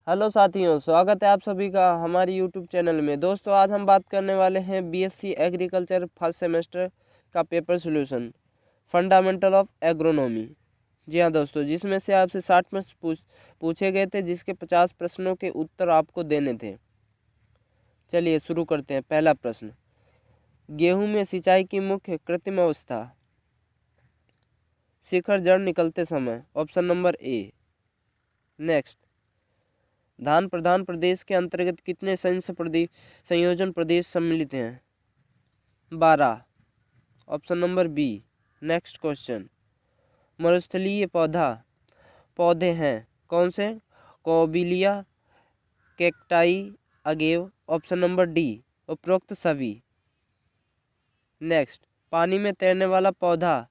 Hello साथियों, स्वागत है आप सभी का हमारी यूट्यूब चैनल में। दोस्तों, आज हम बात करने वाले हैं बीएससी एग्रीकल्चर फर्स्ट सेमेस्टर का paper solution, fundamental of agronomy. जी हाँ दोस्तों, जिसमें से आपसे 60 प्रश्न पूछे गए थे, जिसके 50 प्रश्नों के उत्तर आपको देने थे। चलिए शुरू करते हैं। पहला प्रश्न, गेहूं में सिंचाई की मुख्य कृत्रिम अवस्था। शिखर जड़ निकलते समय, ऑप्शन नंबर ए। नेक्स्ट, धान प्रधान प्रदेश के अंतर्गत कितने संयोजन प्रदेश सम्मिलित हैं? 12, option number B. Next question, मरुस्थलीय पौधे हैं कौन से? कोबिलिया, cacti, agave, option number D उपरोक्त सभी। नेक्स्ट, पानी में तैरने वाला पौधा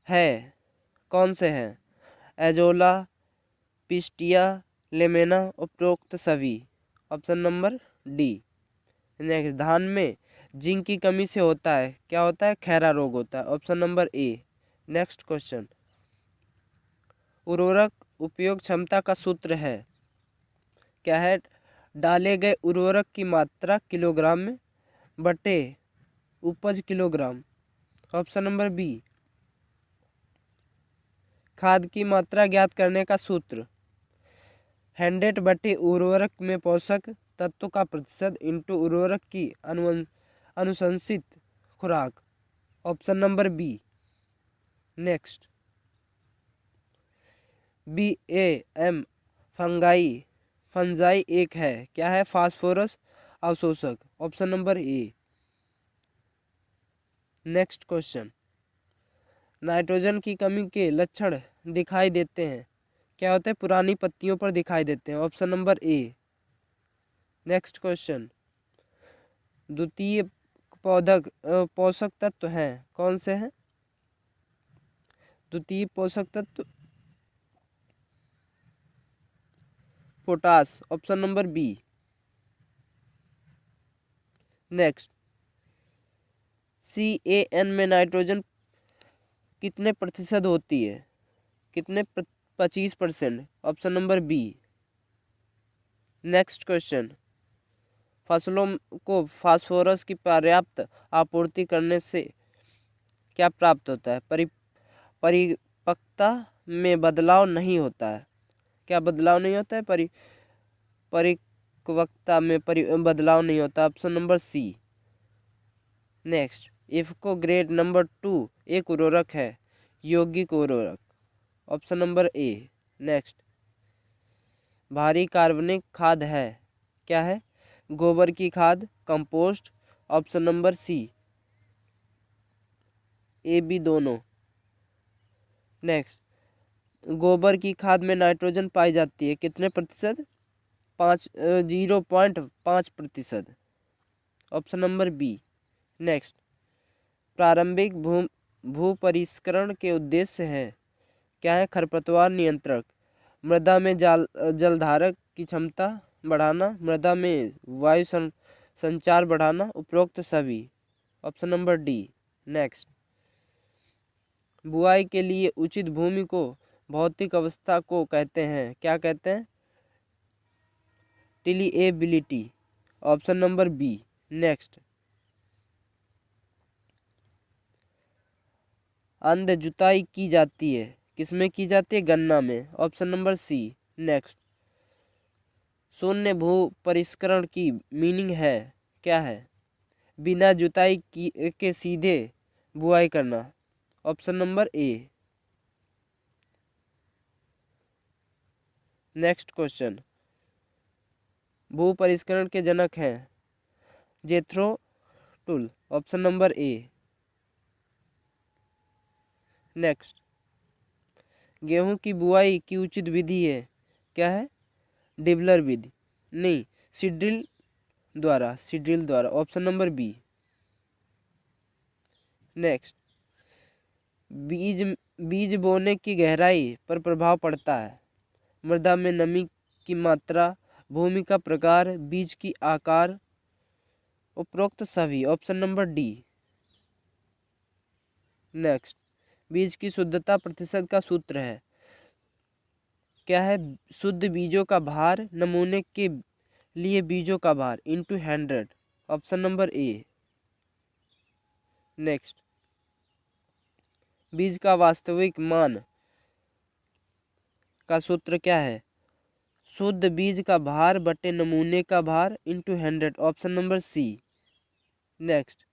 है कौन से हैं? एजोला, पिस्टिया, लेमेना, उपरोक्त सभी, ऑप्शन नंबर डी। नेक्स्ट, धान में जिंक की कमी से होता है, क्या होता है? खैरा रोग होता है, option number A. Next question, उर्वरक उपयोग क्षमता का सूत्र है, क्या है? डाले गए उर्वरक की मात्रा किलोग्राम में बटे उपज किलोग्राम, ऑप्शन नंबर बी। खाद की मात्रा ज्ञात करने का सूत्र, 100 बटे उर्वरक में पोषक तत्व का प्रतिशत इंटू उर्वरक की अनुशंसित खुराक, option number B. Next, BAM fungi एक है, क्या है? फास्फोरस अवशोषक, option number A. Next question, nitrogen की कमी के लक्षण दिखाई देते हैं, क्या होते हैं? पुरानी पत्तियों पर दिखाई देते हैं, option number A. Next question, द्वितीय पोषक तत्व हैं कौन से हैं? द्वितीय पोषक तत्व potash, option number B. Next, CAN में नाइट्रोजन कितने प्रतिशत होती है? 25%, option number B. Next question, फसलों को फास्फोरस की पर्याप्त आपूर्ति करने से क्या प्राप्त होता है? परिपक्वता में बदलाव नहीं होता है, क्या बदलाव नहीं होता है? परिपक्वता में बदलाव नहीं होता, option number C. Next, IFFCO grade number 2 एक उर्वरक है, यौगिक उर्वरक, ऑप्शन नंबर ए। नेक्स्ट, भारी कार्बनिक खाद है, क्या है? गोबर की खाद, compost, option number C, A B दोनों। नेक्स्ट, गोबर की खाद में नाइट्रोजन पाई जाती है कितने प्रतिशत? 0.5%, ऑप्शन नंबर बी। नेक्स्ट, प्रारंभिक भू परिष्करण के उद्देश्य है, क्या है? खरपतवार नियंत्रण, मृदा में जलधारक की क्षमता बढ़ाना, मृदा में वायु संचार बढ़ाना, उपरोक्त सभी, ऑप्शन नंबर डी। नेक्स्ट, बुआई के लिए उचित भूमि को भौतिक अवस्था को कहते हैं, क्या कहते हैं? टिलिएबिलिटी, ऑप्शन नंबर बी। नेक्स्ट, अंध जुताई की जाती है, किसमें की जाती है? गन्ना में, ऑप्शन नंबर सी। नेक्स्ट, शून्य भू परिष्करण की मीनिंग है, क्या है? बिना जुताई के सीधे बुआई करना, option number A. Next question, भू परिष्करण के जनक हैं Jethro Tull, option number A. Next, गेहूं की बुआई की उचित विधि है, क्या है? डिबलर विधि, नहीं, सीड्रिल द्वारा, ऑप्शन नंबर बी। नेक्स्ट, बीज बोने की गहराई पर प्रभाव पड़ता है, मृदा में नमी की मात्रा, भूमि का प्रकार, बीज की आकार, उपरोक्त सभी, ऑप्शन नंबर डी। नेक्स्ट, बीज की शुद्धता प्रतिशत का सूत्र है, क्या है? शुद्ध बीजों का भार नमूने के लिए बीजों का भार into 100, option number A. Next, बीज का वास्तविक मान का सूत्र क्या है? शुद्ध बीज का भार बटे नमूने का भार into 100, option number C. Next,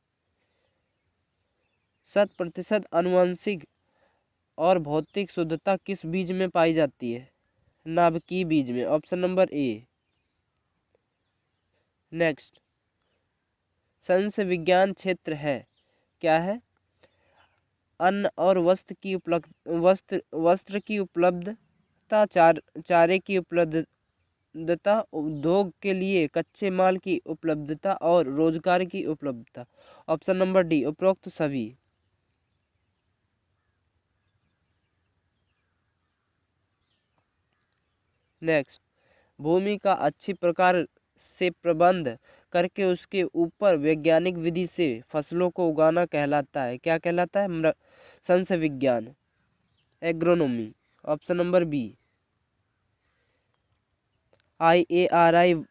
100% आनुवंशिक और भौतिक शुद्धता किस बीज में पाई जाती है? नाभिकीय बीज में, ऑप्शन नंबर ए। नेक्स्ट, संस्य विज्ञान क्षेत्र है, क्या है? अन्न और वस्त्र की उपलब्धता, चारे की उपलब्धता, उद्योग के लिए कच्चे माल की उपलब्धता और रोजगार की उपलब्धता, ऑप्शन नंबर डी, उपरोक्त सभी। नेक्स्ट, भूमि का अच्छी प्रकार से प्रबंध करके उसके ऊपर वैज्ञानिक विधि से फसलों को उगाना कहलाता है, क्या कहलाता है? संस्य विज्ञान, agronomy, option number B. IARI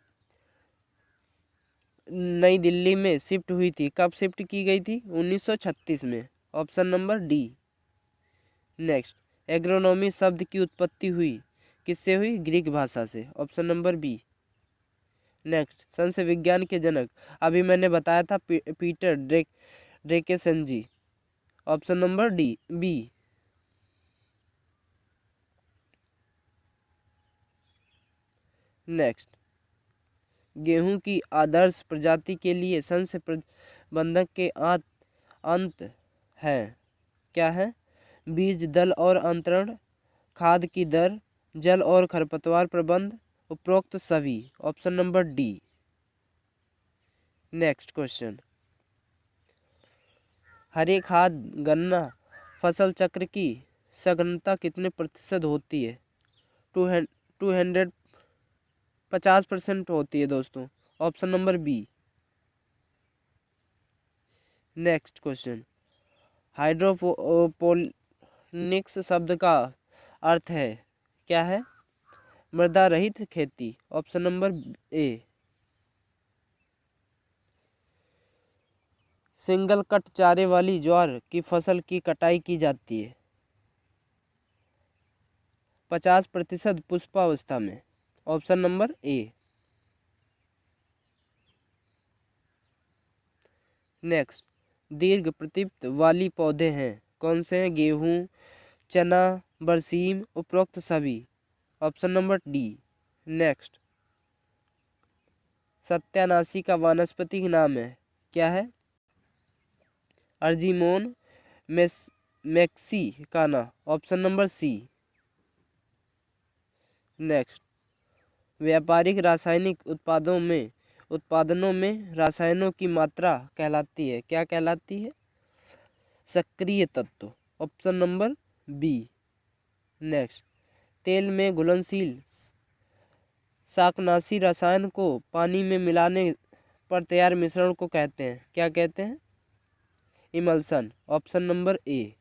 नई दिल्ली में शिफ्ट हुई थी, कब शिफ्ट की गई थी? 1936 में, option number D. Next, agronomy शब्द की उत्पत्ति हुई किससे हुई? ग्रीक भाषा से, ऑप्शन नंबर बी। नेक्स्ट, संस्य विज्ञान के जनक अभी मैंने बताया था Peter Decrescenzi, option number D, B. Next, गेहूं की आदर्श प्रजाति के लिए संस्य प्रबंधक के अंत है, क्या है? बीज दल और अंतरण, खाद की दर, जल और खरपतवार प्रबंध, उपरोक्त सभी, option number D. Next question, हरे खाद गन्ना फसल चक्र की सघनता कितने प्रतिशत होती है? 250% होती है दोस्तों, option number B. Next question, hydroponics शब्द का अर्थ है, क्या है? मृदा रहित खेती, option number A. Single cut चारे वाली ज्वार की फसल की कटाई की जाती है 50% पुष्पावस्था में, ऑप्शन नंबर ए। नेक्स्ट, दीर्घ प्रतीप वाली पौधे हैं, कौन से हैं? गेहूं, चना, बरसीम, उपरोक्त सभी, ऑप्शन नंबर डी। नेक्स्ट, सत्यानाशी का वानस्पतिक नाम है, क्या है? Argemone mexicana, option number C. Next, व्यापारिक रासायनिक उत्पादनों में रसायनों की मात्रा कहलाती है, क्या कहलाती है? सक्रिय तत्व, ऑप्शन नंबर बी। नेक्स्ट, तेल में घुलनशील शाकनाशी रसायन को पानी में मिलाने पर तैयार मिश्रण को कहते हैं, क्या कहते हैं? Emulsion, option number A.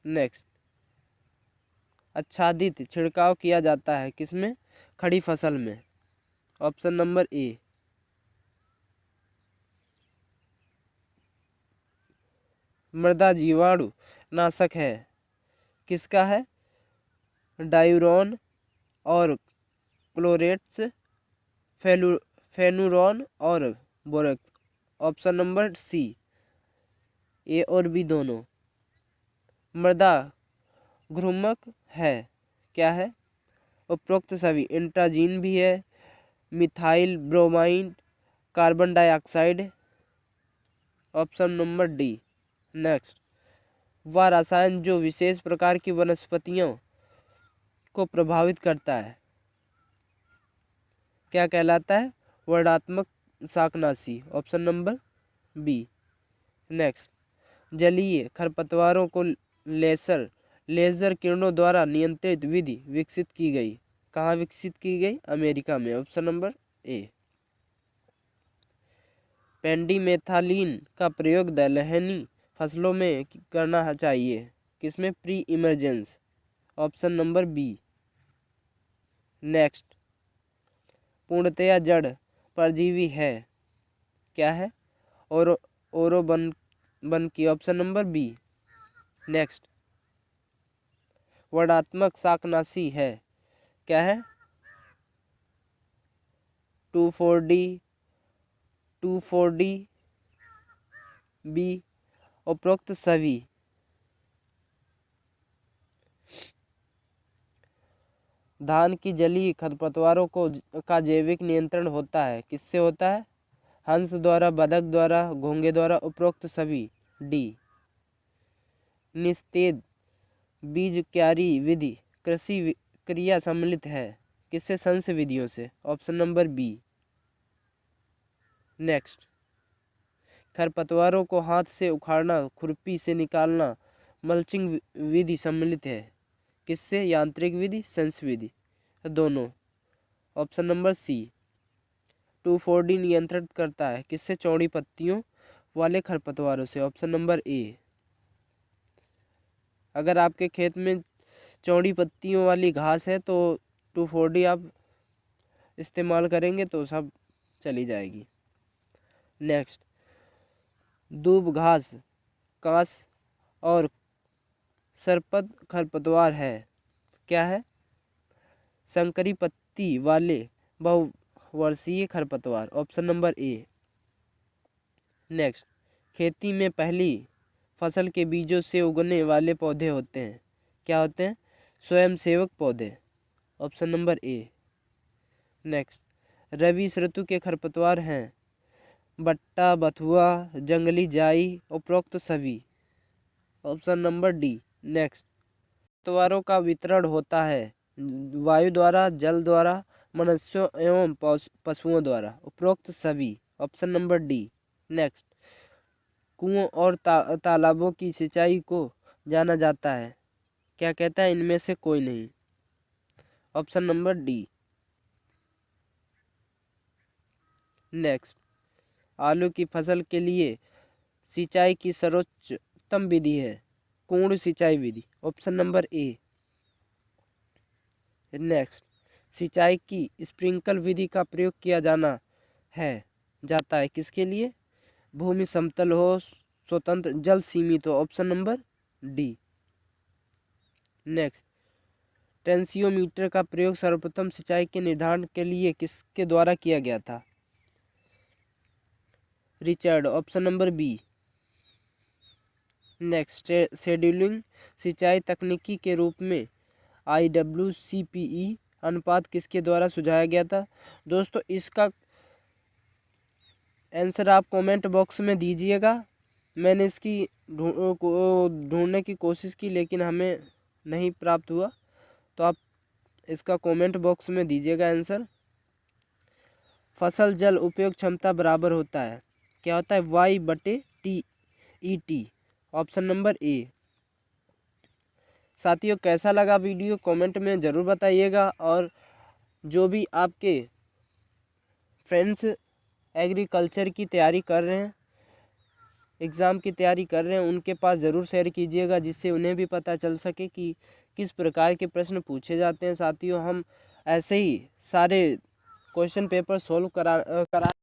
Next, आच्छादित छिड़काव किया जाता है किसमें? खड़ी फसल में, ऑप्शन नंबर ए। मृदा जीवाणु नाशक है, किसका है? डायूरोन और क्लोरेट्स, फेनुरॉन और बोरेक्स, ऑप्शन नंबर सी, ए और बी दोनों। मृदा घृमक है, क्या है? उपरोक्त सभी, इंट्राजीन भी है, methyl bromide, carbon dioxide, option number D. Next, वह रसायन जो विशेष प्रकार की वनस्पतियों को प्रभावित करता है, क्या कहलाता है? वर्णात्मक शाकनाशी, ऑप्शन नंबर बी। नेक्स्ट, जलीय खरपतवारों को लेजर किरणों द्वारा नियंत्रित विधि विकसित की गई, कहाँ विकसित की गई? अमेरिका में, ऑप्शन नंबर ए। पेंडिमेथालिन का प्रयोग दलहनी फसलों में करना चाहिए, किसमें? Pre emergence, option number B. Next, पूर्णतया जड़ परजीवी है, क्या है? Orobanche, option number B. Next, वर्णात्मक शाकनाशी है, क्या है? 2,4-D, 2,4-D, बी, उपरोक्त सभी। धान की जलीय खरपतवारों का जैविक नियंत्रण होता है, किससे होता है? हंस द्वारा, बतख द्वारा, घोंघे द्वारा, उपरोक्त सभी। डी। निस्तेज बीज क्यारी विधि कृषि क्रिया सम्मिलित है, किससे? संस विधियों से, ऑप्शन नंबर बी। नेक्स्ट, खरपतवारों को हाथ से उखाड़ना, खुरपी से निकालना, मल्चिंग विधि सम्मिलित है, किससे? यांत्रिक विधि, संस विधि, दोनों, ऑप्शन नंबर सी। 2,4-D नियंत्रित करता है, किससे? चौड़ी पत्तियों वाले खरपतवारों से, ऑप्शन नंबर ए। अगर आपके खेत में चौड़ी पत्तियों वाली घास है तो 2,4-D आप इस्तेमाल करेंगे तो सब चली जाएगी। नेक्स्ट, दूब घास, कांस और सरपत खरपतवार है, क्या है? संकरी पत्ती वाले बहुवर्षीय खरपतवार, ऑप्शन नंबर ए। नेक्स्ट, खेती में पहली फसल के बीजों से उगने वाले पौधे होते हैं, क्या होते हैं? स्वयंसेवक पौधे, option number A. Next, rabi ऋतु के खरपतवार हैं बट्टा, बथुआ, जंगली जाई, उपरोक्त सभी, ऑप्शन नंबर डी। नेक्स्ट, खरपतवारों का वितरण होता है वायु द्वारा, जल द्वारा, मनुष्यों एवं पशुओं द्वारा, उपरोक्त सभी, ऑप्शन नंबर डी। नेक्स्ट, कुओं और तालाबों की सिंचाई को जाना जाता है, क्या कहता है? इनमें से कोई नहीं, ऑप्शन नंबर डी। नेक्स्ट, आलू की फसल के लिए सिंचाई की सर्वोत्तम विधि है कुंड सिंचाई विधि, ऑप्शन नंबर ए। नेक्स्ट, सिंचाई की स्प्रिंकल विधि का प्रयोग किया जाता है किसके लिए? भूमि समतल हो, स्वतंत्र जल सीमित हो, option number D. Next, tensiometer का प्रयोग सर्वप्रथम सिंचाई के निर्धारण के लिए किसके द्वारा किया गया था? Richard, option number B. Next, scheduling सिंचाई तकनीकी के रूप में IWCPE अनुपात किसके द्वारा सुझाया गया था? दोस्तों, इसका आंसर आप कमेंट बॉक्स में दीजिएगा। मैंने इसकी ढूंढने की कोशिश की लेकिन हमें नहीं प्राप्त हुआ, तो आप इसका कमेंट बॉक्स में दीजिएगा आंसर। फसल जल उपयोग क्षमता बराबर होता है, क्या होता है? Y/TET, ऑप्शन नंबर ए। साथियों, कैसा लगा वीडियो कमेंट में ज़रूर बताइएगा, और जो भी आपके फ्रेंड्स एग्रीकल्चर की तैयारी कर रहे हैं, एग्ज़ाम की तैयारी कर रहे हैं, उनके पास ज़रूर शेयर कीजिएगा, जिससे उन्हें भी पता चल सके कि किस प्रकार के प्रश्न पूछे जाते हैं। साथियों, हम ऐसे ही सारे क्वेश्चन पेपर सोल्व करा